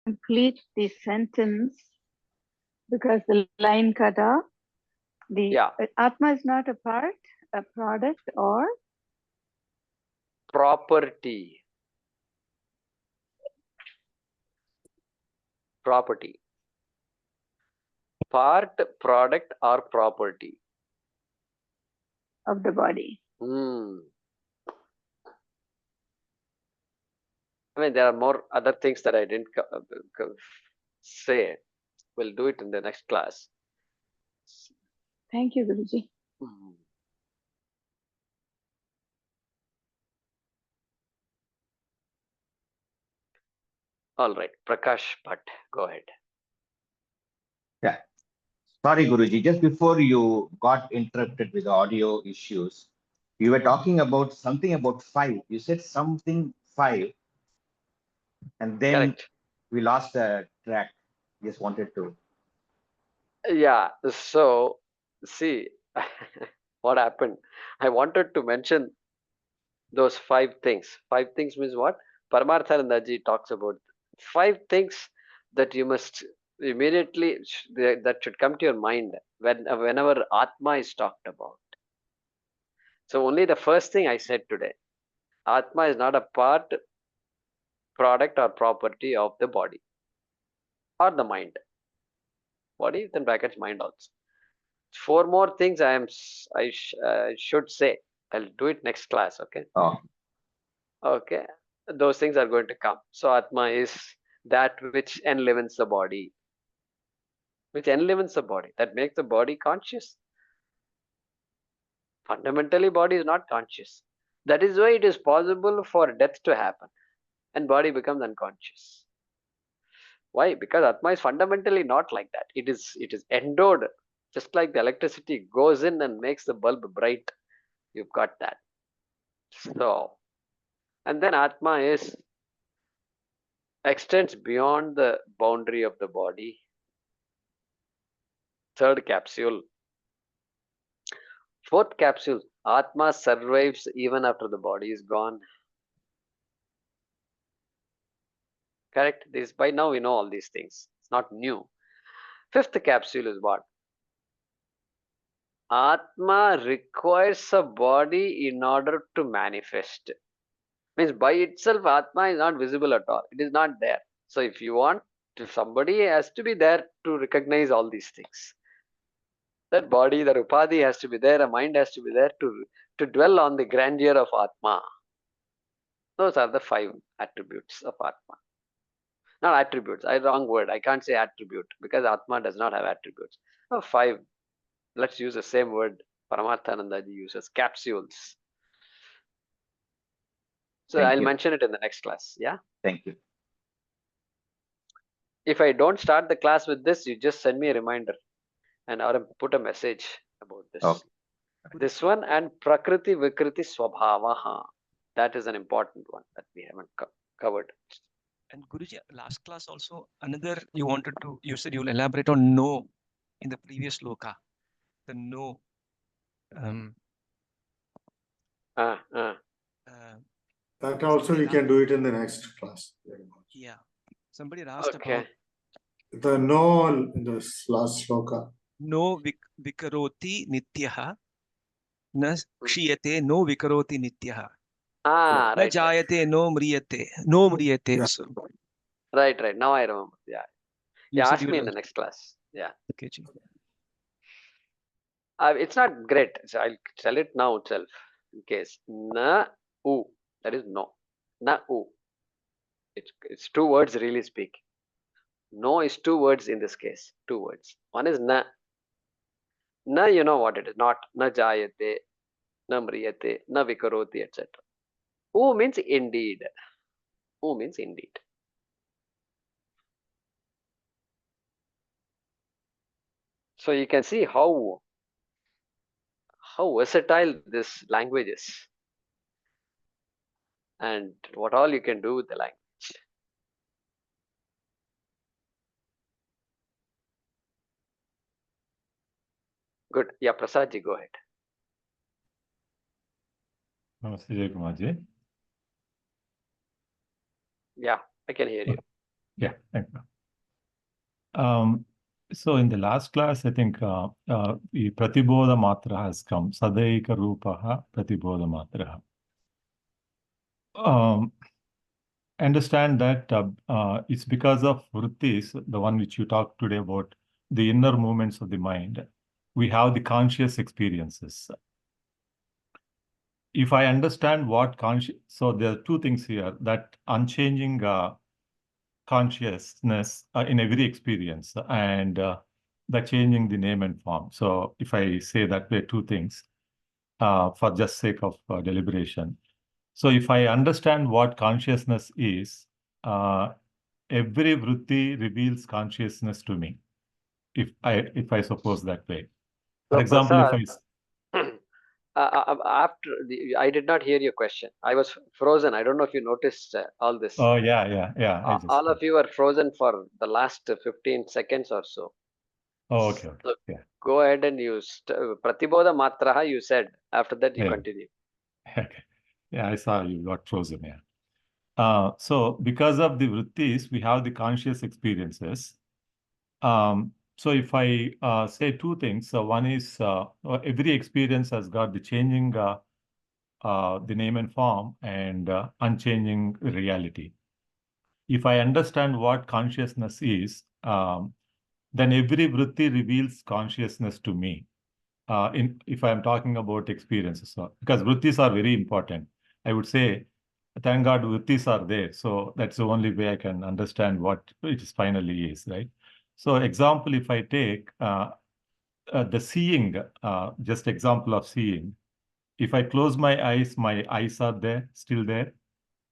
complete the sentence because the line cut off. Atma is not a part, a product, or property. Property. Part, product, or property of the body. I mean, there are more other things that I didn't say. We'll do it in the next class. Thank you, Guruji. All right, Prakash Bhatt, go ahead. Yeah. Sorry, Guruji, just before you got interrupted with audio issues, you were talking about something about 5. You said something 5, and then we lost the track. Just wanted to. Yeah, so see what happened. I wanted to mention those 5 things. 5 things means what? Paramarthanandaji talks about 5 things that you must immediately, that should come to your mind whenever Atma is talked about. So only the first thing I said today. Atma is not a part, product, or property of the body or the mind. Body, then brackets mind also. 4 more things I should say. I'll do it next class. Okay. Okay. Those things are going to come. So Atma is that which enlivens the body. Which enlivens the body. That makes the body conscious. Fundamentally, body is not conscious. That is why it is possible for death to happen and body becomes unconscious. Why? Because Atma is fundamentally not like that. It is endowed. Just like the electricity goes in and makes the bulb bright. You've got that. So, and then Atma extends beyond the boundary of the body. 3rd capsule. 4th capsule. Atma survives even after the body is gone. Correct? This by now we know all these things. It's not new. 5th capsule is what? Atma requires a body in order to manifest. Means by itself, Atma is not visible at all. It is not there. So if you want, somebody has to be there to recognize all these things. That body, the Upadhi has to be there, a mind has to be there to dwell on the grandeur of Atma. Those are the 5 attributes of Atma. Not attributes, wrong word. I can't say attribute because Atma does not have attributes. 5. Let's use the same word Paramarthanandaji uses, capsules. So I'll mention it in the next class. Yeah. Thank you. If I don't start the class with this, you just send me a reminder and or put a message about this. Okay. This one and Prakriti Vikriti Swabhavaha. That is an important one that we haven't covered. And Guruji, last class also, another you said you'll elaborate on no in the previous loka. The no. That also we can do it in the next class. Yeah. Somebody asked about the no in the last sloka. No vikaroti nityaha. Na kshiyate no vikaroti nityaha. Na jayate no mriyate. No mriyate. Yeah. Right. Now I remember. Yeah. Ask me in the next class. Yeah. Okay. It's not great. So I'll tell it now itself in case. Na u. That is no. Na u. It's 2 words really speaking. No is 2 words in this case. 2 words. One is na. Na, you know what it is. Not na jayate, na mriyate, na vikaroti, etc. U means indeed. U means indeed. So you can see how versatile this language is. And what all you can do with the language. Good. Yeah, Prasadji, go ahead. Namaste, Jai Kumarji. Yeah, I can hear you. Yeah, thank you. So in the last class, I think the Pratibodha Matra has come. Sadaika Rupaha Pratibodha Matra. Understand that it's because of vrittis, the one which you talked today about, the inner movements of the mind, we have the conscious experiences. If I understand what conscious, so there are two things here, that unchanging consciousness in every experience and the changing the name and form. So if I say that way, two things for just sake of deliberation. So if I understand what consciousness is, every vritti reveals consciousness to me. If I suppose that way. For So example, Prasad, if I after I did not hear your question. I was frozen. I don't know if you noticed all this. oh yeah. I just All of you are frozen for the last 15 seconds or so. oh okay. So Yeah. go ahead and use Pratibodha Matraha, you said. After that, you Yeah. continue. Okay. Yeah, I saw you got frozen. Yeah. So because of the vrittis, we have the conscious experiences. So if I say two things, so one is every experience has got the changing the name and form and unchanging reality. If I understand what consciousness is, then every vritti reveals consciousness to me. If I'm talking about experiences, so, because vrittis are very important, I would say, thank God vrittis are there. So that's the only way I can understand what it is finally is, right? So example, if I take the seeing, just example of seeing, if I close my eyes are there, still there.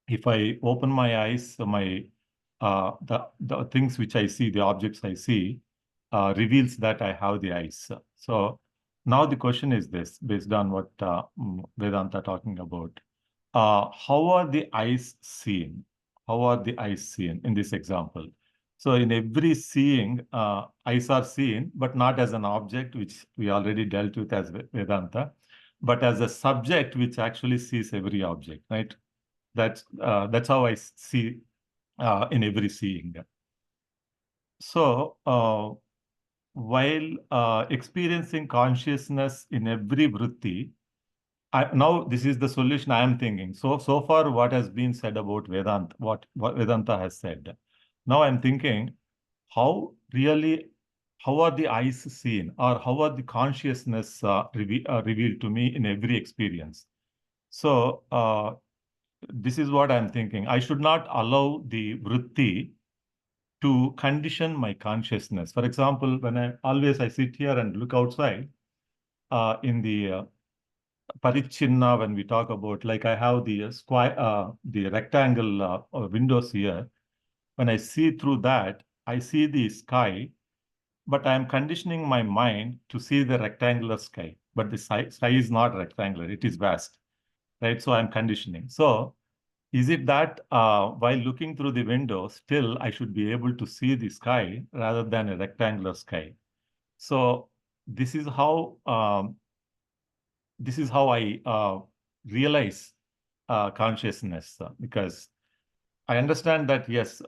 If I open my eyes, the things which I see, the objects I see, reveals that I have the eyes. So now the question is this, based on what Vedanta talking about. How are the eyes seen? How are the eyes seen in this example? So in every seeing, eyes are seen, but not as an object, which we already dealt with as Vedanta, but as a subject which actually sees every object, right? That's how I see in every seeing. So while experiencing consciousness in every vritti, now this is the solution I am thinking. So far, what has been said about Vedanta, what Vedanta has said. Now I'm thinking, how are the eyes seen, or how are the consciousness revealed to me in every experience? So this is what I'm thinking. I should not allow the vritti to condition my consciousness. For example, when I sit here and look outside in the Parichinna, when we talk about, like I have the square, the rectangle windows here. When I see through that, I see the sky, but I am conditioning my mind to see the rectangular sky. But the sky is not rectangular; it is vast, right? So I'm conditioning. So is it that while looking through the window, still I should be able to see the sky rather than a rectangular sky? So this is how I realize consciousness, because I understand that, yes,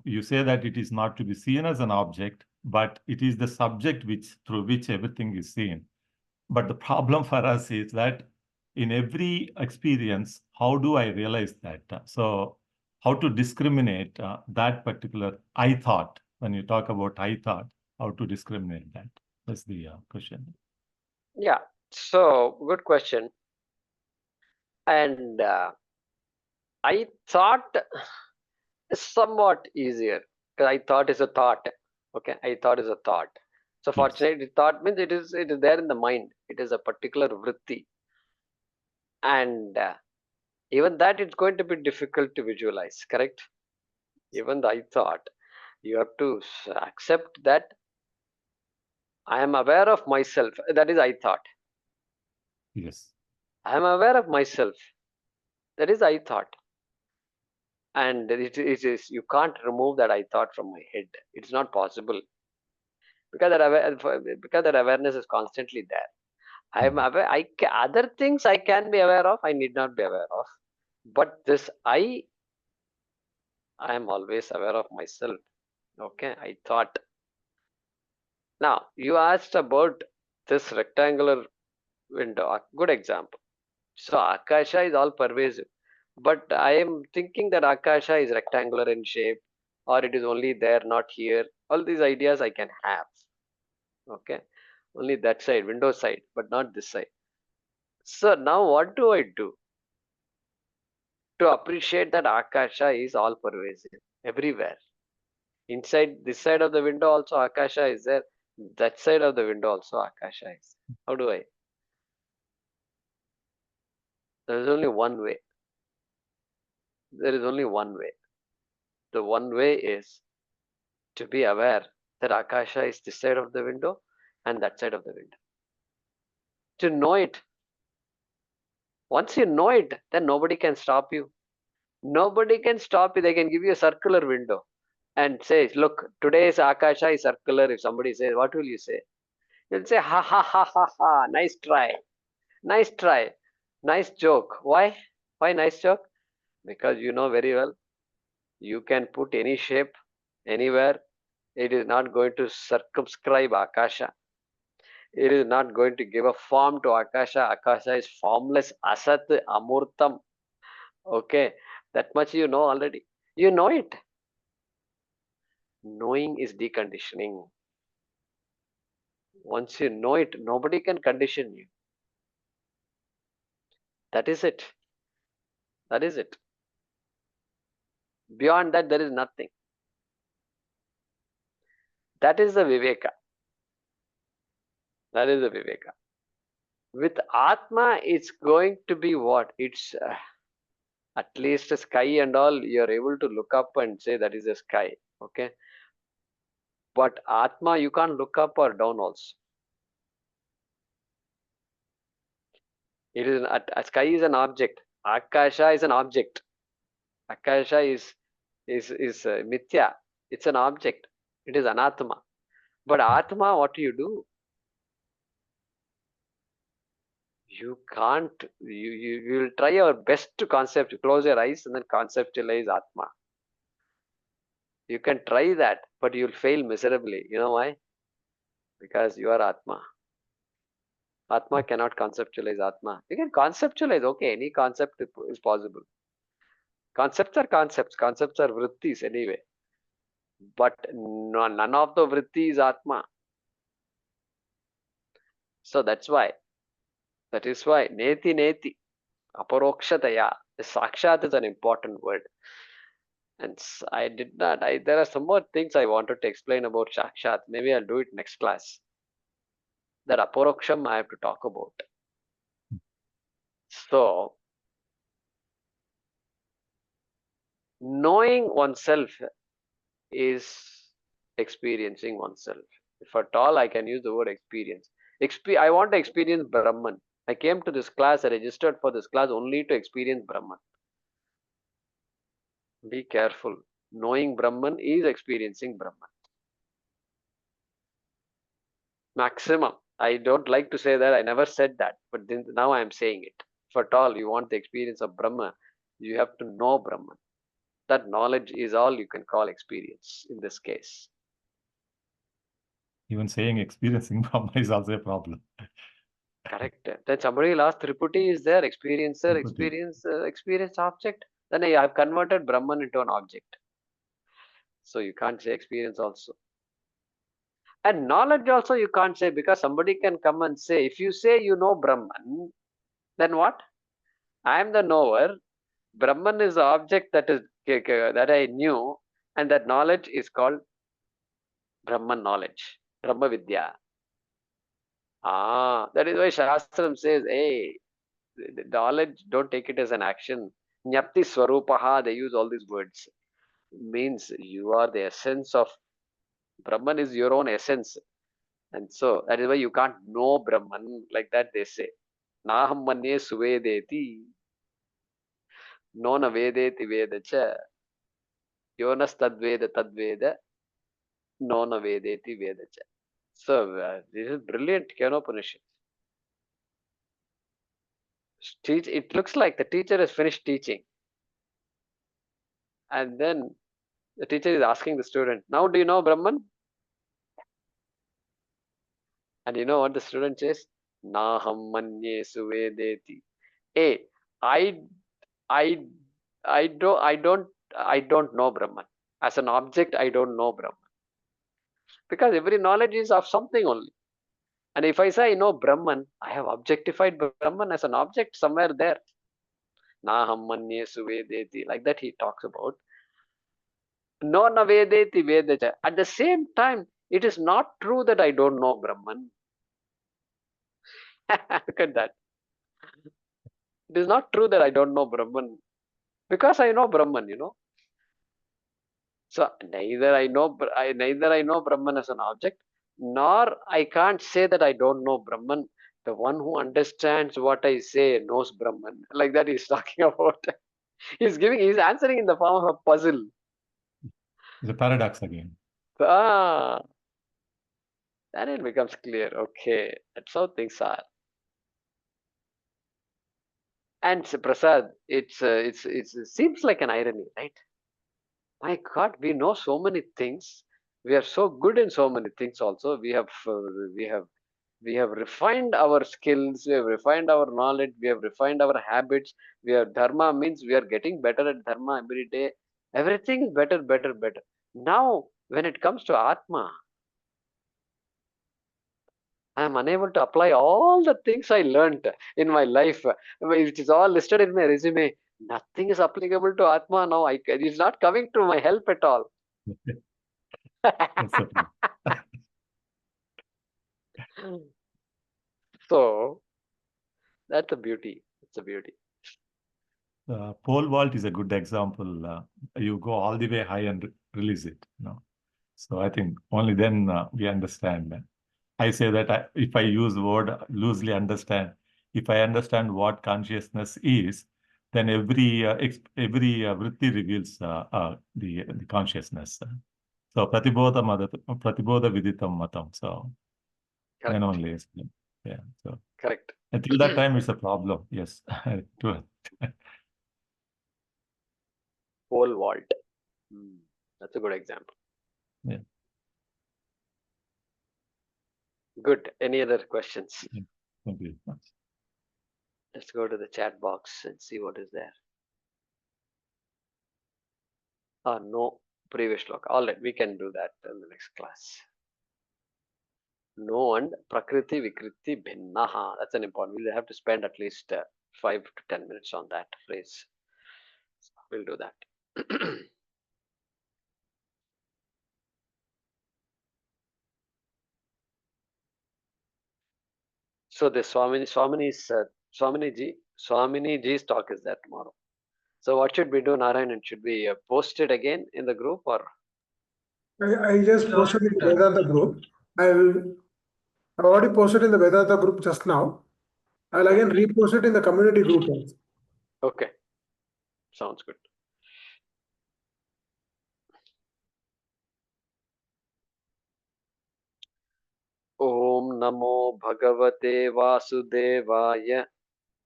you say that it is not to be seen as an object, but it is the subject through which everything is seen. But the problem for us is that in every experience, how do I realize that? So how to discriminate that particular I thought, when you talk about I thought, how to discriminate that? That's the question. Yeah. So good question. And I thought is somewhat easier because I thought is a thought. Okay, I thought is a thought. So Yes. fortunately, thought means it is there in the mind. It is a particular vritti, and even that it's going to be difficult to visualize. Correct? Even the I thought, you have to accept that I am aware of myself. That is I thought. Yes. I am aware of myself. That is I thought. And it is you can't remove that I thought from my head. It's not possible because that awareness is constantly there. I am aware. Other things I can be aware of. I need not be aware of. But this I I am always aware of myself. Okay, I thought. Now, you asked about this rectangular window. A good example. So, Akasha is all pervasive. But I am thinking that Akasha is rectangular in shape, or it is only there, not here. All these ideas I can have. Okay, only that side, window side, but not this side. So, now what do I do to appreciate that Akasha is all pervasive, everywhere? Inside this side of the window also Akasha is there. That side of the window also Akasha is. How do I? There is only one way. There is only one way. The one way is to be aware that Akasha is this side of the window and that side of the window. To know it. Once you know it, then nobody can stop you. Nobody can stop you. They can give you a circular window and say, look, today's Akasha is circular. If somebody says, what will you say? You'll say, ha ha ha ha ha, nice try. Nice try. Nice joke. Why? Why nice joke? Because you know very well, you can put any shape anywhere. It is not going to circumscribe Akasha. It is not going to give a form to Akasha. Akasha is formless, asat, amurtam. Okay, that much you know already. You know it. Knowing is deconditioning. Once you know it, nobody can condition you. That is it. That is it. Beyond that, there is nothing. That is the Viveka. That is the Viveka. With Atma, it's going to be what? It's at least a sky and all, you're able to look up and say that is a sky. Okay. But Atma, you can't look up or down also. It is a sky is an object. Akasha is an object. Akasha is mithya. It's an object. It is anatma. But Atma, what do? You can't. You will try your best to concept. Close your eyes and then conceptualize Atma. You can try that, but you'll fail miserably. You know why? Because you are Atma. Atma cannot conceptualize Atma. You can conceptualize, okay, any concept is possible. Concepts are concepts. Concepts are vrittis anyway. But none of the vritti is Atma. So that's why. That is why. Neti neti. Aparokshataya. Sakshat is an important word. And I did not. There are some more things I wanted to explain about Sakshat. Maybe I'll do it next class. That Aparoksham I have to talk about. So, knowing oneself is experiencing oneself. If at all I can use the word experience. I want to experience Brahman. I came to this class, I registered for this class only to experience Brahman. Be careful. Knowing Brahman is experiencing Brahman. Maximum. I don't like to say that. I never said that. But now I am saying it. If at all you want the experience of Brahma, you have to know Brahman. That knowledge is all you can call experience in this case. Even saying experiencing Brahma is also a problem. Correct. Then somebody will ask, Tripurti is there, experiencer, Tripurti. experience object. Then I have converted Brahman into an object. So you can't say experience also. And knowledge also you can't say, because somebody can come and say, if you say you know Brahman, then what? I am the knower. Brahman is the object that I knew, and that knowledge is called Brahman knowledge, Brahma Vidya. That is why Shastram says, hey, the knowledge, don't take it as an action. Nyapti Swarupaha, they use all these words. It means you are the essence of Brahman, is your own essence. And so that is why you can't know Brahman like that, they say. Naham manye suvedeti, nona vedeti vedacha, yonas tadveda tadveda, nona vedeti vedacha. So this is brilliant, Kenopanishad. It looks like the teacher has finished teaching. And then The teacher is asking the student, now do you know Brahman? And you know what the student says? Naham manye suvedeti. Hey, I I I don't know Brahman. As an object, I don't know Brahman. Because every knowledge is of something only. And if I say I know Brahman, I have objectified Brahman as an object somewhere there. Naham manye suvedeti. Like that he talks about. No navedeti vedaja. At the same time, it is not true that I don't know Brahman. Look at that. It is not true that I don't know Brahman. Because I know Brahman, you know. So neither I know Brahman as an object, nor I can't say that I don't know Brahman. The one who understands what I say knows Brahman. Like that he's talking about. He's answering in the form of a puzzle. It's a paradox again. Ah, then it becomes clear. Okay, that's how things are. And Prasad, it seems like an irony, right? My God, we know so many things. We are so good in so many things. Also, we have refined our skills. We have refined our knowledge. We have refined our habits. We have dharma means we are getting better at dharma every day. Everything is better, better, better. Now, when it comes to Atma, I am unable to apply all the things I learned in my life, which is all listed in my resume. Nothing is applicable to Atma now. It's not coming to my help at all. That's the problem. So that's a beauty. It's a beauty. Pole vault is a good example. You go all the way high and release it. So I think only then we understand. I say that if I use word loosely understand, if I understand what consciousness is, then every vritti reveals the consciousness. So pratibodha viditam matam. So Correct. then only explain. Yeah. So Correct. until that time, it's a problem. Yes. Pole vault. That's a good example. Yeah. Good. Any other questions? Thank you very much. Let's go to the chat box and see what is there. No previous look. All right, we can do that in the next class. No and prakriti vikriti bhinnaha. That's an important. We'll have to spend at least 5 to 10 minutes on that phrase. We'll do that. So the Swamini Ji's talk is there tomorrow. So what should we do, Narayan? Should we post it again in the group or? I just posted in the Vedanta group. I've already posted in the Vedanta group just now. I'll again repost it in the community group also. Okay. Sounds good. Om Namo Bhagavate Vasudevaya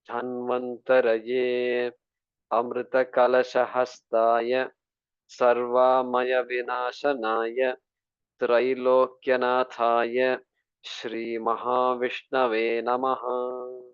Dhanvantaraye Amrita Kalashahastaya Sarvamaya Vinashanaya Trilokyanathaya Shri Mahavishnave Namaha.